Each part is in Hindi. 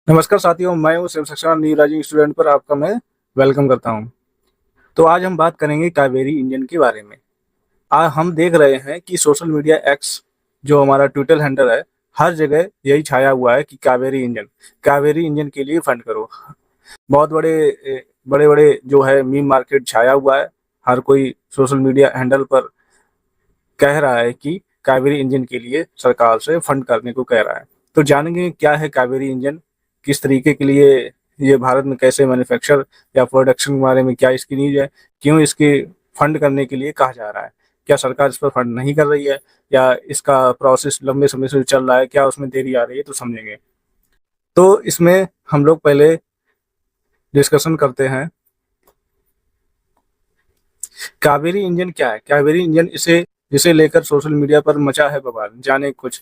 नमस्कार साथियों, मैं हूँ Shiv Saxena new rising student पर आपका मैं वेलकम करता हूँ। तो आज हम बात करेंगे कावेरी इंजन के बारे में। आज हम देख रहे हैं कि सोशल मीडिया एक्स जो हमारा ट्विटर हैंडल है, हर जगह यही छाया हुआ है कि कावेरी इंजन के लिए फंड करो। बहुत बड़े बड़े जो है मीम मार्केट छाया हुआ है। हर कोई सोशल मीडिया हैंडल पर कह रहा है कि कावेरी इंजन के लिए सरकार से फंड करने को कह रहा है। तो जानेंगे क्या है कावेरी इंजन, किस तरीके के लिए ये भारत में कैसे मैन्युफैक्चर या प्रोडक्शन के बारे में क्या इसकी न्यूज है, क्यों इसके फंड करने के लिए कहा जा रहा है, क्या सरकार इस पर फंड नहीं कर रही है या इसका प्रोसेस लंबे समय से चल रहा है, क्या उसमें देरी आ रही है, तो समझेंगे। तो इसमें हम लोग पहले डिस्कशन करते हैं कावेरी इंजन क्या है। कावेरी इंजन इसे लेकर सोशल मीडिया पर मचा है बवाल। जाने कुछ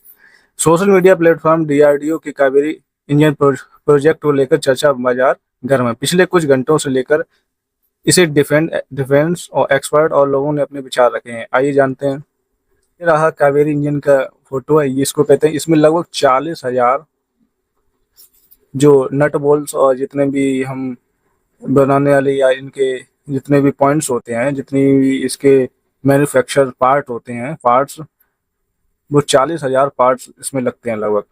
सोशल मीडिया प्लेटफॉर्म डीआरडीओ के कावेरी इंजन प्रोजेक्ट को लेकर चर्चा बाजार गर्म है। पिछले कुछ घंटों से लेकर इसे डिफेंस और एक्सपर्ट और लोगों ने अपने विचार रखे हैं। आइए जानते हैं। ये रहा कावेरी इंजन का फोटो है, ये इसको कहते हैं। इसमें लगभग 40,000 जो नट बोल्ट्स और जितने भी हम बनाने वाले या इनके जितने भी पॉइंट्स होते हैं, जितनी भी इसके मैन्युफैक्चर पार्ट होते हैं, पार्ट्स, वो 40,000 पार्ट्स इसमें लगते हैं लगभग।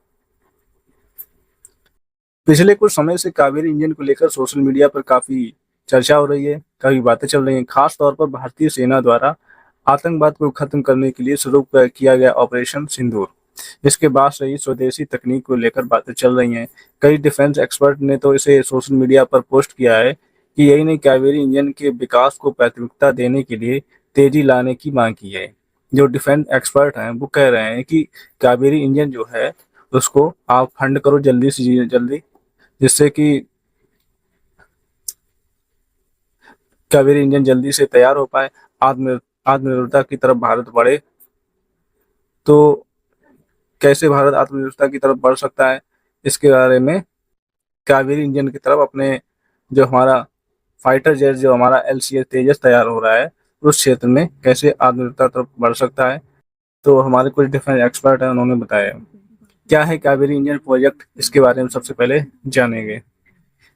पिछले कुछ समय से कावेरी इंजन को लेकर सोशल मीडिया पर काफी चर्चा हो रही है, काफी बातें चल रही हैं। खास तौर पर भारतीय सेना द्वारा आतंकवाद को खत्म करने के लिए शुरू किया गया ऑपरेशन सिंदूर, इसके बाद से ही स्वदेशी तकनीक को लेकर बातें चल रही हैं। कई डिफेंस एक्सपर्ट ने तो इसे सोशल मीडिया पर पोस्ट किया है कि यही नहीं, कावेरी इंजन के विकास को प्राथमिकता देने के लिए तेजी लाने की मांग की है। जो डिफेंस एक्सपर्ट हैं वो कह रहे हैं कि कावेरी इंजन जो है उसको आप फंड करो जल्दी से जल्दी, जिससे कि कावेरी इंजन जल्दी से तैयार हो पाए, आत्मनिर्भरता की तरफ भारत बढ़े। तो कैसे भारत आत्मनिर्भरता की तरफ बढ़ सकता है, इसके बारे में कावेरी इंजन की तरफ अपने जो हमारा फाइटर जेट, जो हमारा एलसीएस तेजस तैयार हो रहा है, उस क्षेत्र में कैसे आत्मनिर्भरता तरफ बढ़ सकता है, तो हमारे कुछ डिफेंस एक्सपर्ट हैं, उन्होंने बताया। क्या है कावेरी इंजन प्रोजेक्ट, इसके बारे में सबसे पहले जानेंगे।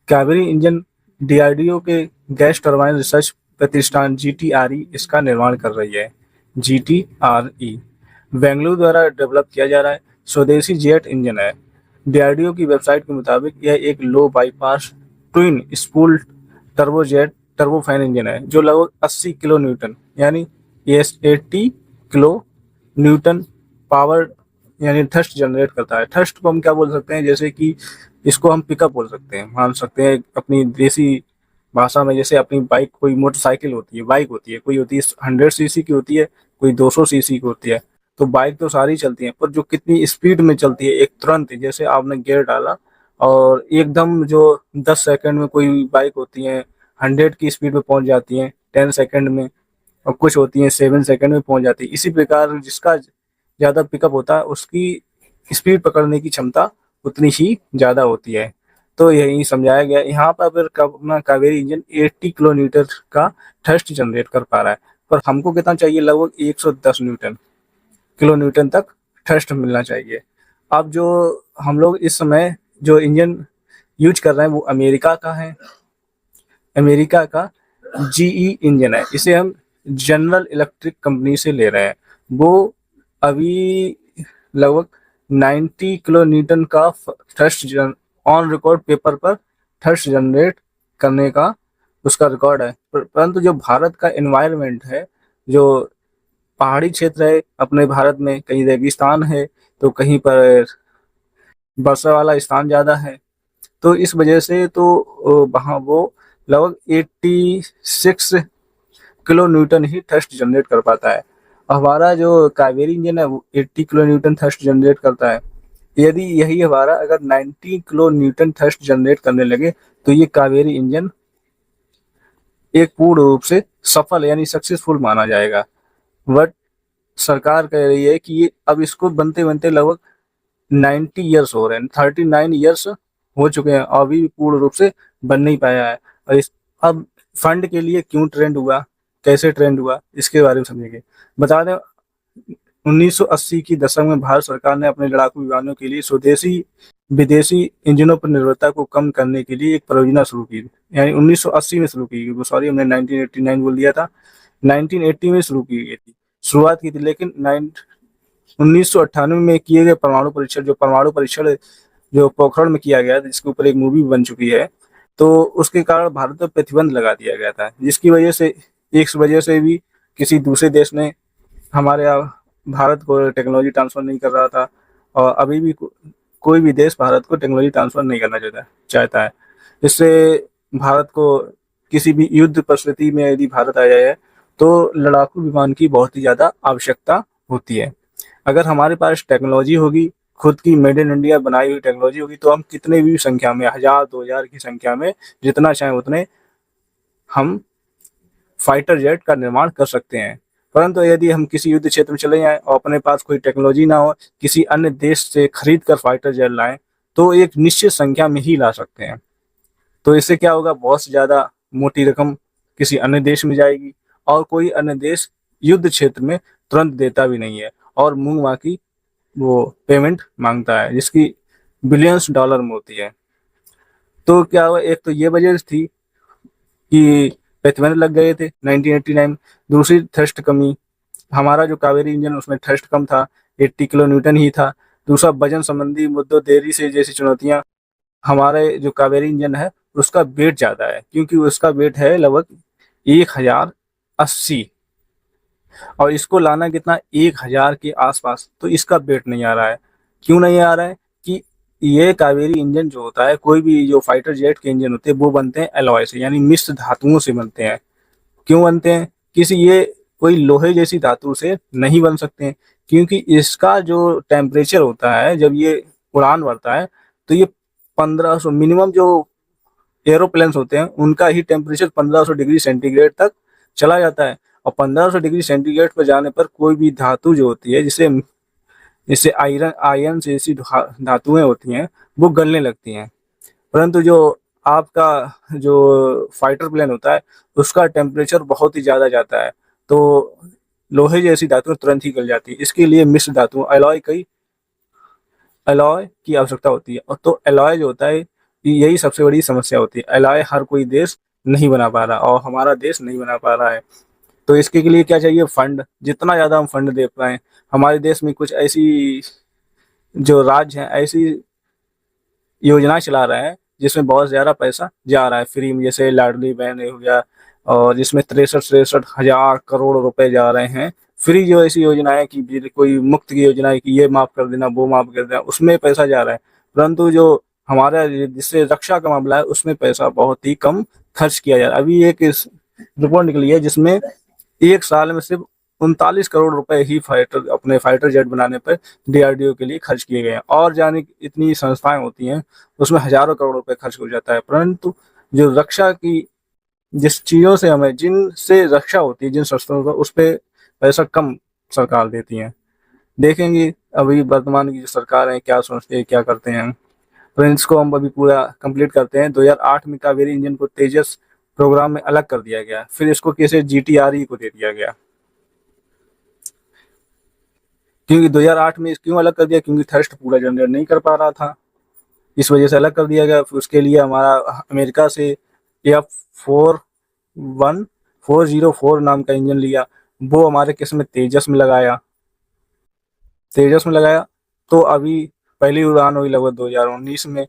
कावेरी इंजन डीआरडीओ के गैस टरबाइन रिसर्च प्रतिष्ठान जीटीआरई इसका निर्माण कर रही है। जीटीआरई बेंगलुरु द्वारा डेवलप किया जा रहा है, स्वदेशी जेट इंजन है। डीआरडीओ की वेबसाइट के मुताबिक यह एक low bypass twin spool turbojet turbofan engine है जो लगभग 80 किलो न्यूटन यानी 80 किलो न्यूटन पावर यानी थ्रस्ट जनरेट करता है। थ्रस्ट को हम क्या बोल सकते हैं, जैसे कि इसको हम पिकअप बोल सकते हैं, मान सकते हैं अपनी देसी भाषा में। जैसे अपनी बाइक, कोई मोटरसाइकिल होती है, बाइक होती है, कोई होती है 100 सीसी की होती है, कोई 200 सीसी की होती है। तो बाइक तो सारी चलती है, पर जो कितनी स्पीड में चलती है, एक तुरंत जैसे आपने गियर डाला और एकदम जो 10 सेकंड में कोई बाइक होती है 100 की स्पीड में पहुंच जाती है 10 सेकंड में, और कुछ होती है 7 सेकंड में पहुंच जाती है। इसी प्रकार जिसका ज्यादा पिकअप होता है उसकी स्पीड पकड़ने की क्षमता उतनी ही ज्यादा होती है। तो यही समझाया गया। यहाँ पर अगर अपना कावेरी इंजन 80 किलो न्यूटन का थ्रस्ट जनरेट कर पा रहा है, पर हमको कितना चाहिए, लगभग 110 किलो न्यूटन तक थ्रस्ट मिलना चाहिए। अब जो हम लोग इस समय जो इंजन यूज कर रहे हैं वो अमेरिका का जीई इंजन है। इसे हम जनरल इलेक्ट्रिक कंपनी से ले रहे हैं। वो अभी लगभग 90 किलो न्यूटन का थ्रस्ट ऑन रिकॉर्ड पेपर पर थ्रस्ट जनरेट करने का उसका रिकॉर्ड है। परंतु जो भारत का एनवायरनमेंट है, जो पहाड़ी क्षेत्र है अपने भारत में, कहीं रेगिस्तान है तो कहीं पर वर्षा वाला स्थान ज्यादा है, तो इस वजह से तो वहाँ वो लगभग 86 किलो न्यूटन ही थ्रस्ट जनरेट कर पाता है। हमारा जो कावेरी इंजन है वो 80 किलो न्यूटन थ्रस्ट जनरेट करता है। यदि यही हमारा अगर 90 किलो न्यूटन थ्रस्ट जनरेट करने लगे तो ये कावेरी इंजन एक पूर्ण रूप से सफल यानी सक्सेसफुल माना जाएगा। बट सरकार कह रही है कि ये अब इसको बनते बनते लगभग 90 ईयर्स हो रहे हैं, 39 ईयर्स हो चुके हैं, अभी पूर्ण रूप से बन नहीं पाया है। और इस अब फंड के लिए क्यों ट्रेंड हुआ, कैसे ट्रेंड हुआ, इसके बारे में समझेंगे। बता दें 1980 की दशक में भारत सरकार ने अपने लड़ाकू विमानों के लिए स्वदेशी विदेशी इंजनों पर निर्भरता को कम करने के लिए एक परियोजना शुरू की, यानी 1980 में शुरू की गई। सॉरी, हमने 1989 बोल दिया था, 1980 में शुरू की गई थी, शुरुआत की थी। लेकिन 1998 में किए गए परमाणु परीक्षण, जो पोखरण में किया गया था, जिसके ऊपर एक मूवी बन चुकी है, तो उसके कारण भारत पर प्रतिबंध लगा दिया गया था, जिसकी वजह से, इस वजह से भी किसी दूसरे देश ने हमारे यहाँ भारत को टेक्नोलॉजी ट्रांसफर नहीं कर रहा था। और अभी भी कोई भी देश भारत को टेक्नोलॉजी ट्रांसफर नहीं करना चाहता है। इससे भारत को किसी भी युद्ध परिस्थिति में यदि भारत आ जाए तो लड़ाकू विमान की बहुत ही ज़्यादा आवश्यकता होती है। अगर हमारे पास टेक्नोलॉजी होगी, खुद की मेड इन इंडिया बनाई हुई टेक्नोलॉजी होगी, तो हम कितने भी संख्या में, 1000 2000 की संख्या में, जितना चाहें उतने हम फाइटर जेट का निर्माण कर सकते हैं। परंतु यदि हम किसी युद्ध क्षेत्र में चले जाएं और अपने पास कोई टेक्नोलॉजी ना हो, किसी अन्य देश से खरीद कर फाइटर जेट लाएं, तो एक निश्चित संख्या में ही ला सकते हैं। तो इससे क्या होगा, बहुत ज़्यादा मोटी रकम किसी अन्य देश में जाएगी, और कोई अन्य देश युद्ध क्षेत्र में तुरंत देता भी नहीं है, और मुंह मांगी वो पेमेंट मांगता है, जिसकी बिलियंस डॉलर में होती है। तो क्या हुआ, एक तो ये वजह थी कि प्रतिबंध लग गए थे 1989। दूसरी थ्रस्ट कमी, हमारा जो कावेरी इंजन उसमें थ्रस्ट कम था, 80 किलो न्यूटन ही था। दूसरा वजन संबंधी मुद्दों, देरी से जैसी चुनौतियां। हमारे जो कावेरी इंजन है उसका वेट ज़्यादा है, क्योंकि उसका वेट है लगभग 1080, और इसको लाना कितना, 1000 के आसपास। तो इसका वेट नहीं आ रहा है। क्यों नहीं आ रहा है कि ये कावेरी इंजन जो होता है, कोई भी जो फाइटर जेट के इंजन होते हैं वो बनते हैं एलॉय से, यानी मिश्र धातुओं से बनते हैं। क्यों बनते हैं, किसी ये कोई लोहे जैसी धातु से नहीं बन सकते हैं, क्योंकि इसका जो टेम्परेचर होता है जब ये उड़ान भरता है, तो ये 1500, मिनिमम जो एरोप्लेन्स होते हैं उनका ही टेम्परेचर 1500 डिग्री सेंटीग्रेड तक चला जाता है। और 1500 डिग्री सेंटीग्रेड पर जाने पर कोई भी धातु जो होती है, जिसे जिससे आयरन आयन जैसी धातुएं होती हैं, वो गलने लगती हैं। परंतु जो आपका जो फाइटर प्लेन होता है उसका टेम्परेचर बहुत ही ज़्यादा जाता है, तो लोहे जैसी धातुएं तुरंत ही गल जाती है। इसके लिए मिश्र धातु एलॉय की आवश्यकता होती है। और तो एलॉय जो होता है, यही सबसे बड़ी समस्या होती है। एलॉय हर कोई देश नहीं बना पा रहा, और हमारा देश नहीं बना पा रहा है। तो इसके लिए क्या चाहिए, फंड। जितना ज़्यादा हम फंड दे पाएँ, हमारे देश में कुछ ऐसी जो राज्य हैं ऐसी योजनाएं चला रहे हैं जिसमें बहुत ज़्यादा पैसा जा रहा है फ्री में, जैसे लाडली बहन हो गया, और जिसमें 63-63 हजार करोड़ रुपए जा रहे हैं फ्री। जो ऐसी योजनाएं कि कोई मुफ्त की योजना है कि ये माफ़ कर देना, वो माफ़ कर देना, उसमें पैसा जा रहा है। परंतु जो हमारा जिससे रक्षा का मामला है, उसमें पैसा बहुत ही कम खर्च किया जा रहा है। अभी एक रिपोर्ट निकली है जिसमें एक साल में सिर्फ 39 करोड़ रुपए ही अपने फाइटर जेट बनाने पर डीआरडीओ के लिए खर्च किए गए हैं। और जाने इतनी संस्थाएं होती हैं उसमें हजारों करोड़ रुपए खर्च हो जाता है, परंतु जो रक्षा की जिस चीज़ों से हमें, जिनसे रक्षा होती है, जिन शस्त्रों का, उस पर पैसा कम सरकार देती है। देखेंगे अभी वर्तमान की जो सरकार है क्या सोचते हैं, क्या करते हैं। तो इसको हम अभी पूरा कंप्लीट करते हैं। 2008 में कावेरी इंजन को तेजस प्रोग्राम में अलग कर दिया गया, फिर इसको कैसे जीटीआरई को दे दिया गया। क्योंकि 2008 में क्यों अलग कर दिया, क्योंकि थ्रस्ट पूरा जनरेट नहीं कर पा रहा था, इस वजह से अलग कर दिया गया। फिर उसके लिए हमारा अमेरिका से F41404 नाम का इंजन लिया, वो हमारे केस में तेजस में लगाया। तो अभी पहली उड़ान हुई लगभग 2019 में।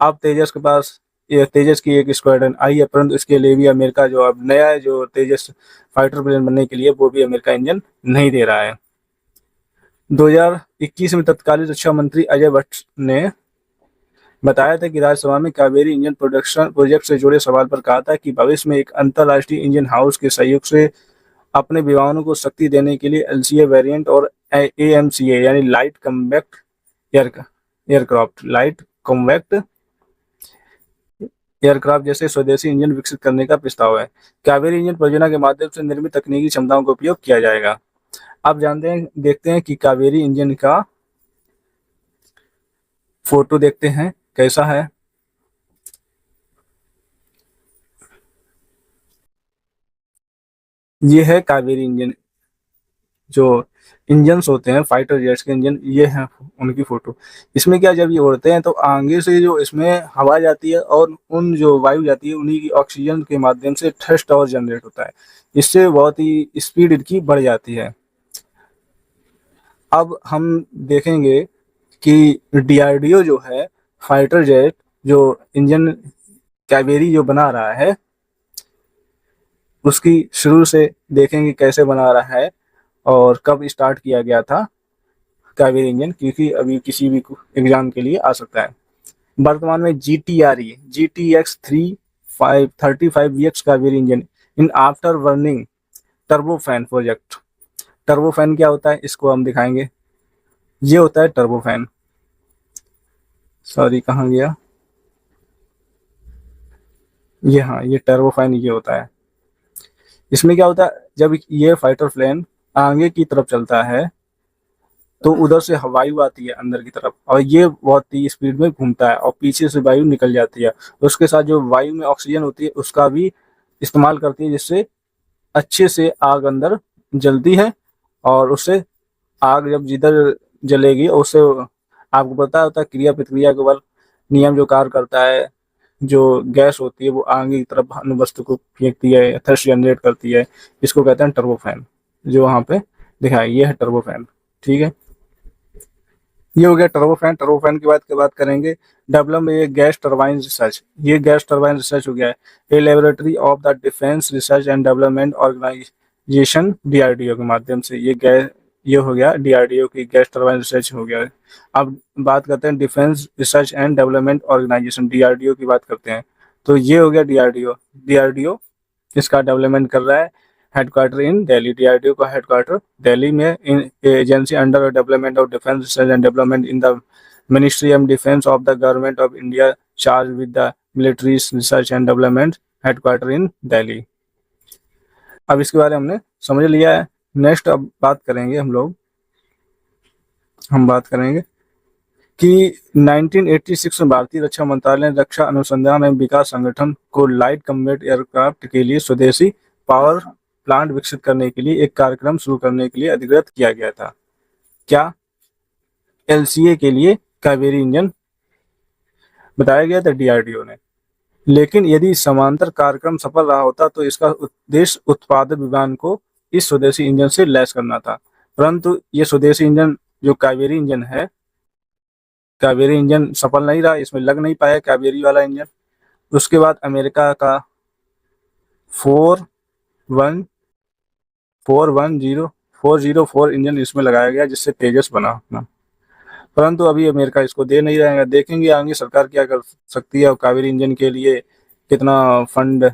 अब तेजस के पास, ये तेजस की एक स्क्वाड्रन आई है, परंतु इसके लिए भी अमेरिका जो अब नया है, जो तेजस फाइटर प्लेन बनने के लिए, वो भी अमेरिका इंजन नहीं दे रहा है। 2021 में तत्कालीन रक्षा मंत्री अजय भट्ट ने बताया था कि राज्यसभा में कावेरी इंजन प्रोडक्शन प्रोजेक्ट से जुड़े सवाल पर कहा था कि भविष्य में एक अंतर्राष्ट्रीय इंजन हाउस के सहयोग से अपने विमानों को शक्ति देने के लिए एलसीए वेरिएंट और एएमसीए यानी लाइट कॉम्बैक्ट एयरक्राफ्ट जैसे स्वदेशी इंजन विकसित करने का प्रस्ताव है। कावेरी इंजन परियोजना के माध्यम से निर्मित तकनीकी क्षमताओं का उपयोग किया जाएगा। आप देखते हैं कि कावेरी इंजन का फोटो देखते हैं कैसा है। ये है कावेरी इंजन, जो इंजन्स होते हैं फाइटर जेट्स के इंजन, ये हैं उनकी फोटो। इसमें क्या, जब ये उड़ते हैं तो आगे से जो इसमें हवा जाती है और उन जो वायु जाती है उन्हीं की ऑक्सीजन के माध्यम से थ्रस्ट और जनरेट होता है। इससे बहुत ही स्पीड इनकी बढ़ जाती है। अब हम देखेंगे कि डीआरडीओ जो है फाइटर जेट जो इंजन कावेरी जो बना रहा है उसकी शुरू से देखेंगे कैसे बना रहा है और कब स्टार्ट किया गया था कावेरी इंजन, क्योंकि अभी किसी भी एग्जाम के लिए आ सकता है। वर्तमान में GTX 35 Kaveri engine in after burning turbofan project. Turbofan क्या होता है इसको हम दिखाएंगे। ये होता है टर्बोफैन, सॉरी कहाँ गया, ये हाँ, ये टर्बोफैन ये होता है। इसमें क्या होता है, जब ये फाइटर प्लेन आगे की तरफ चलता है तो उधर से वायु आती है अंदर की तरफ और ये बहुत तेज स्पीड में घूमता है और पीछे से वायु निकल जाती है। उसके साथ जो वायु में ऑक्सीजन होती है उसका भी इस्तेमाल करती है, जिससे अच्छे से आग अंदर जलती है। और उससे आग जब जिधर जलेगी उससे आपको पता होता है क्रिया प्रतिक्रिया के बल नियम जो कार्य करता है, जो गैस होती है वो आगे की तरफ अन्य वस्तु को फेंकती है, थ्रस्ट जनरेट करती है। इसको कहते हैं टर्बोफैन, जो वहाँ पे दिखाया ये है टर्बोफैन। ठीक है, ये हो गया टर्बोफैन। टर्बोफैन की बात करेंगे। डेवलप ये गैस टरबाइन रिसर्च, ये गैस टरबाइन रिसर्च हो गया है। A laboratory of the defence research and development organisation DRDO के माध्यम से ये गैस, ये हो गया डीआरडीओ की गैस टरबाइन रिसर्च हो गया है। अब बात करते हैं defence research and development organisation, DRDO की बात करते हैं। तो ये हो गया डीआरडीओ। डीआरडीओ इसका डेवलपमेंट कर रहा है। हेडक्वार्टर इन दिल्ली, डीआरडीओ का हेडक्वार्टर दिल्ली में। An agency under development of defence research and development in the ministry of defence of the government of India, charge with the military research and development, headquarter in Delhi. अब इसके बारे में हमने समझ लिया है। नेक्स्ट अब बात करेंगे हम बात करेंगे कि 1986 में भारतीय रक्षा मंत्रालय ने रक्षा अनुसंधान एवं विकास संगठन को लाइट कम्बैट एयरक्राफ्ट के लिए स्वदेशी पावर प्लांट विकसित करने के लिए एक कार्यक्रम शुरू करने के लिए अधिकृत किया गया था। क्या? एलसीए के लिए कावेरी इंजन बताया गया था डीआरडीओ ने। लेकिन यदि समांतर कार्यक्रम सफल रहा होता तो इसका उद्देश्य उत्पादक विमान को इस स्वदेशी इंजन से लैस करना था। परंतु ये स्वदेशी इंजन जो कावेरी इंजन है, कावेरी इंजन सफल नहीं रहा, इसमें लग नहीं पाया कावेरी वाला इंजन। उसके बाद अमेरिका का 410 इंजन इसमें लगाया गया, जिससे तेजस बना अपना। परंतु अभी अमेरिका इसको दे नहीं रहेगा। देखेंगे आगे सरकार क्या कर सकती है और कावेरी इंजन के लिए कितना फंड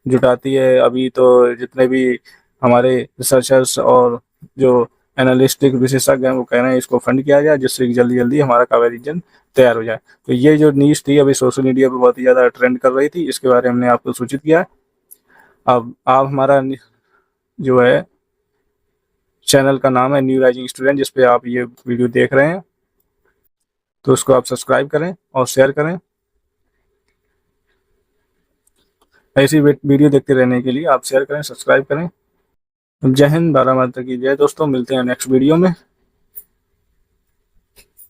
जुटाती है। अभी तो जितने भी हमारे रिसर्चर्स और जो एनालिस्टिक विशेषज्ञ हैं वो कह रहे हैं इसको फंड किया जाए, जिससे कि जल्दी जल्दी हमारा कावेरी इंजन तैयार हो जाए। तो ये जो न्यूज़ थी अभी सोशल मीडिया पे बहुत ही ज़्यादा ट्रेंड कर रही थी, इसके बारे में हमने आपको सूचित किया है। अब आप हमारा जो है चैनल का नाम है न्यू राइजिंग स्टूडेंट, जिस पे आप ये वीडियो देख रहे हैं, तो उसको आप सब्सक्राइब करें और शेयर करें। ऐसी वीडियो देखते रहने के लिए आप शेयर करें, सब्सक्राइब करें। जय हिंद, भारत माता की जय। दोस्तों मिलते हैं नेक्स्ट वीडियो में।